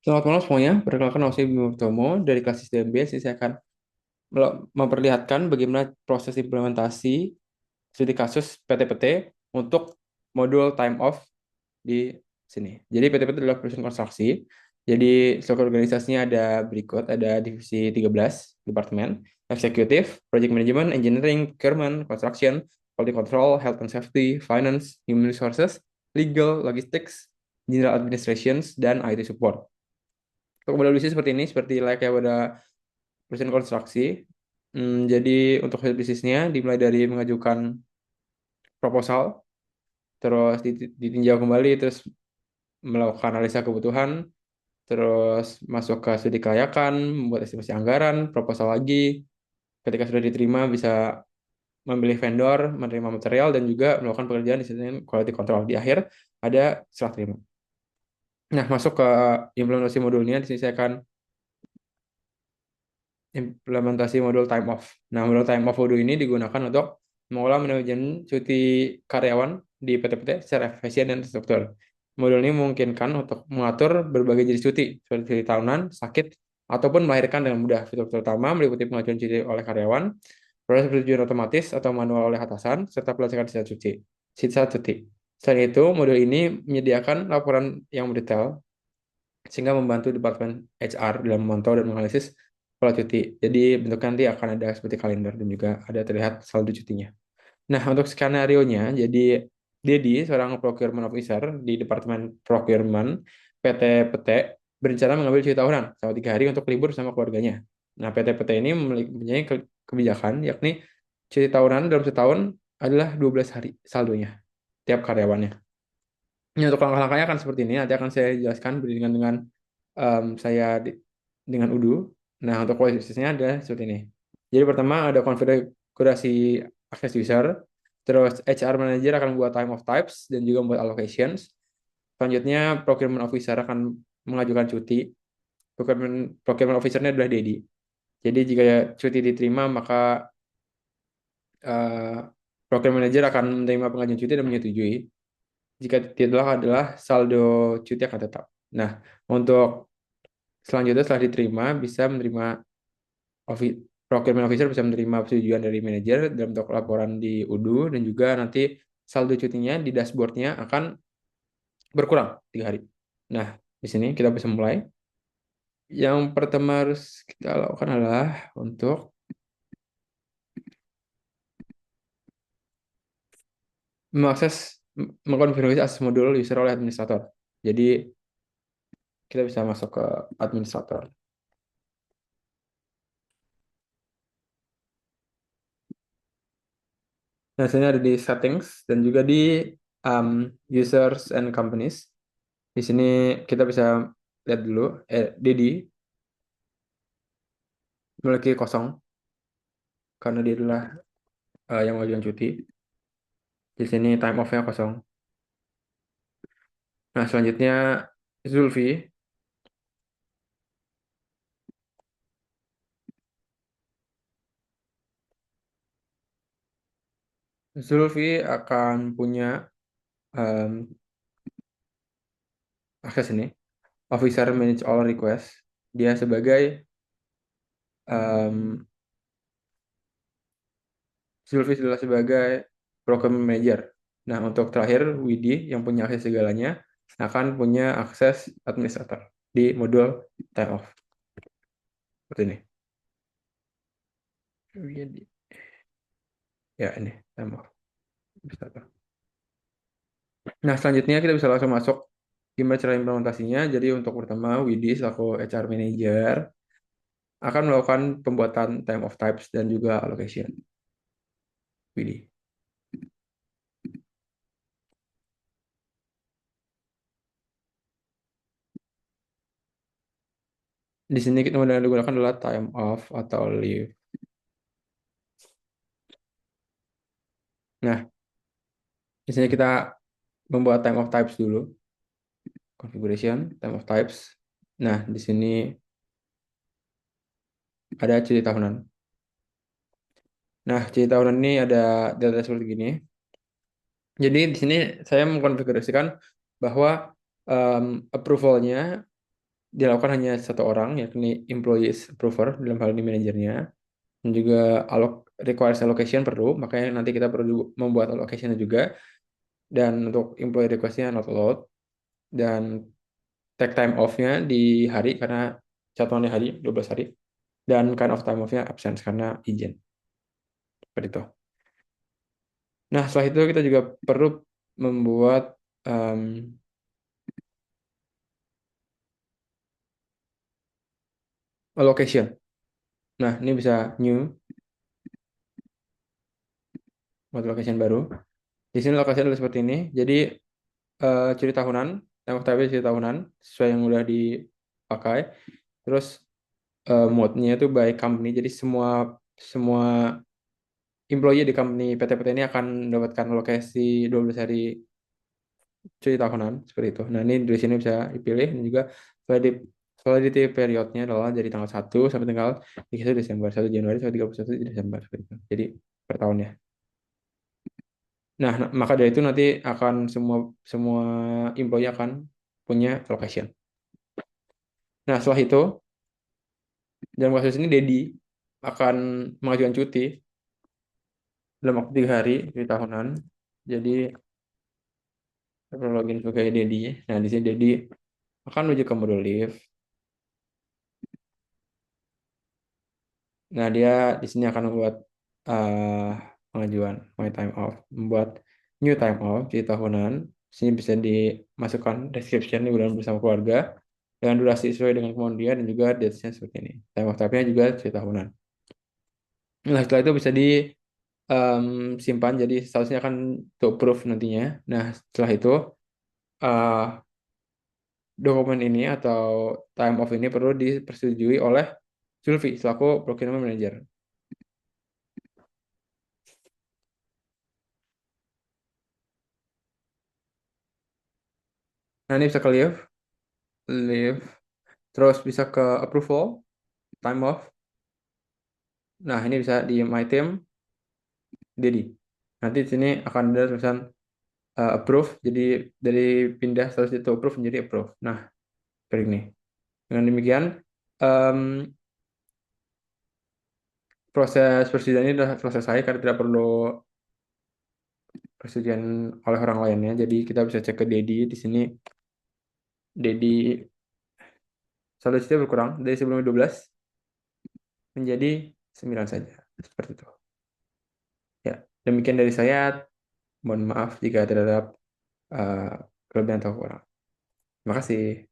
Selamat malam semuanya, perkenalkan nama saya Bimo Tomo dari kelas DMB. Saya akan memperlihatkan bagaimana proses implementasi studi kasus PTPT untuk modul time off di sini. Jadi PTPT adalah perusahaan konstruksi. Jadi struktur organisasinya ada berikut, ada divisi 13, departemen, eksekutif, project management, engineering, procurement, construction, quality control, health and safety, finance, human resources, legal, logistics, general administrations, dan IT support. Untuk model bisnis seperti ini, seperti layaknya pada perusahaan konstruksi. Jadi untuk hasil bisnisnya dimulai dari mengajukan proposal, terus ditinjau kembali, terus melakukan analisa kebutuhan, terus masuk ke studi kelayakan, membuat estimasi anggaran, proposal lagi. Ketika sudah diterima, bisa memilih vendor, menerima material, dan juga melakukan pekerjaan di sini quality control. Di akhir ada serah terima. Nah, masuk ke implementasi modulnya, di sini saya akan implementasi modul time off. Nah, modul time off modul ini digunakan untuk mengolah manajemen cuti karyawan di PT-PT secara efisien dan terstruktur. Modul ini memungkinkan untuk mengatur berbagai jenis cuti, seperti cuti tahunan, sakit, ataupun melahirkan dengan mudah. Fitur utama meliputi pengajuan cuti oleh karyawan, proses persetujuan otomatis atau manual oleh atasan, serta pelacakan sisa cuti. Sisa cuti. Selain itu, modul ini menyediakan laporan yang mendetail sehingga membantu Departemen HR dalam memantau dan menganalisis pola cuti. Jadi bentuknya nanti akan ada seperti kalender dan juga ada terlihat saldo cutinya. Nah, untuk skenario-nya, jadi Dedi, seorang procurement officer di Departemen Procurement PT-PT, berencana mengambil cuti tahunan selama 3 hari untuk libur sama keluarganya. Nah, PT-PT ini mempunyai kebijakan, yakni cuti tahunan dalam setahun adalah 12 hari saldonya, tiap karyawannya. Ini untuk langkah-langkahnya akan seperti ini. Nanti akan saya jelaskan berdasarkan dengan saya dengan Udu. Nah, untuk prosesnya ada seperti ini. Jadi pertama ada konfigurasi akses user. Terus HR manager akan membuat time of types dan juga membuat allocations. Selanjutnya procurement officer akan mengajukan cuti. Procurement officer-nya adalah Dedi. Jadi jika cuti diterima maka eh, procurement manager akan menerima pengajuan cuti dan menyetujui. Jika tidak adalah saldo cuti akan tetap. Nah, untuk selanjutnya setelah diterima bisa menerima procurement officer bisa menerima persetujuan dari manajer dalam bentuk laporan di UDU dan juga nanti saldo cutinya di dashboardnya akan berkurang 3 hari. Nah, di sini kita bisa mulai. Yang pertama harus kita lakukan adalah untuk mengakses mengkonfirmasi akses modul user oleh administrator. Jadi kita bisa masuk ke administrator. Nah, sini ada di settings dan juga di um, users and companies. Di sini kita bisa lihat dulu, Dedi memiliki kosong karena dia adalah yang mengajukan cuti. Di sini time off-nya kosong. Nah, selanjutnya Zulfi. Zulfi akan punya um, akses ini. Officer manage all request. Dia sebagai um, Zulfi adalah sebagai program manager. Nah, untuk terakhir Widi yang punya akses segalanya akan punya akses administrator di modul time off. Seperti ini. Widi. Ya, ini time off. Administrator. Nah, selanjutnya kita bisa langsung masuk gimana cara implementasinya. Jadi untuk pertama, Widi selaku HR Manager akan melakukan pembuatan time of types dan juga allocation. Widi. Di sini kita menggunakan adalah time off atau leave. Nah, di sini kita membuat time of types dulu. Configuration, time of types. Nah, di sini ada cuti tahunan. Nah, cuti tahunan ini ada data seperti gini. Jadi di sini saya mengkonfigurasikan bahwa approval-nya dilakukan hanya satu orang, yakni employees approver dalam hal ini manajernya. Dan juga requires allocation perlu, makanya nanti kita perlu membuat allocation juga. Dan untuk employee request-nya not allowed. Dan take time off-nya di hari karena jadwalnya hari 12 hari. Dan kind of time off-nya absence karena izin. Seperti itu. Nah, setelah itu kita juga perlu membuat allocation. Nah, ini bisa new, buat allocation baru. Di sini allocation adalah seperti ini. Jadi, curi tahunan, time of type curi tahunan, sesuai yang udah dipakai. Terus, mode-nya itu by company. Jadi, semua semua employee di company PT-PT ini akan mendapatkan alokasi 12 hari cuti tahunan seperti itu. Nah, ini di sini bisa dipilih dan juga validity, validity periodnya adalah dari tanggal 1 sampai tanggal 31 Desember, 1 Januari sampai 31 Desember seperti itu. Jadi per tahunnya. Nah, maka dari itu nanti akan semua semua employee akan punya allocation. Nah, setelah itu dalam kasus ini Dedi akan mengajukan cuti dalam waktu 3 hari cuti tahunan. Jadi saya perlu login sebagai Dedi. Nah, di sini Dedi akan menuju ke modul leave. Nah, dia di sini akan membuat eh, pengajuan my time off, membuat new time off di tahunan. Di sini bisa dimasukkan description liburan bersama keluarga dengan durasi sesuai dengan kemauan dia dan juga dates-nya seperti ini. Time off type-nya juga di tahunan. Nah, setelah itu bisa disimpan jadi statusnya akan to approve nantinya. Nah, setelah itu eh, dokumen ini atau time off ini perlu dipersetujui oleh Zulfi selaku procurement manager. Nah, ini bisa ke leave, terus bisa ke approval, time off. Nah, ini bisa di my team, Dedi. Nanti di sini akan ada tulisan approve, jadi dari pindah status itu approve menjadi approve. Nah, seperti ini. Dengan demikian, em, proses persetujuan ini sudah selesai karena tidak perlu persetujuan oleh orang lainnya. Jadi kita bisa cek ke Dedi di sini. Dedi saldo ciciil berkurang dari sebelumnya 12 menjadi 9 saja. Seperti itu. Ya, demikian dari saya. Mohon maaf jika terdapat eh, kelebihan atau kurang. Terima kasih.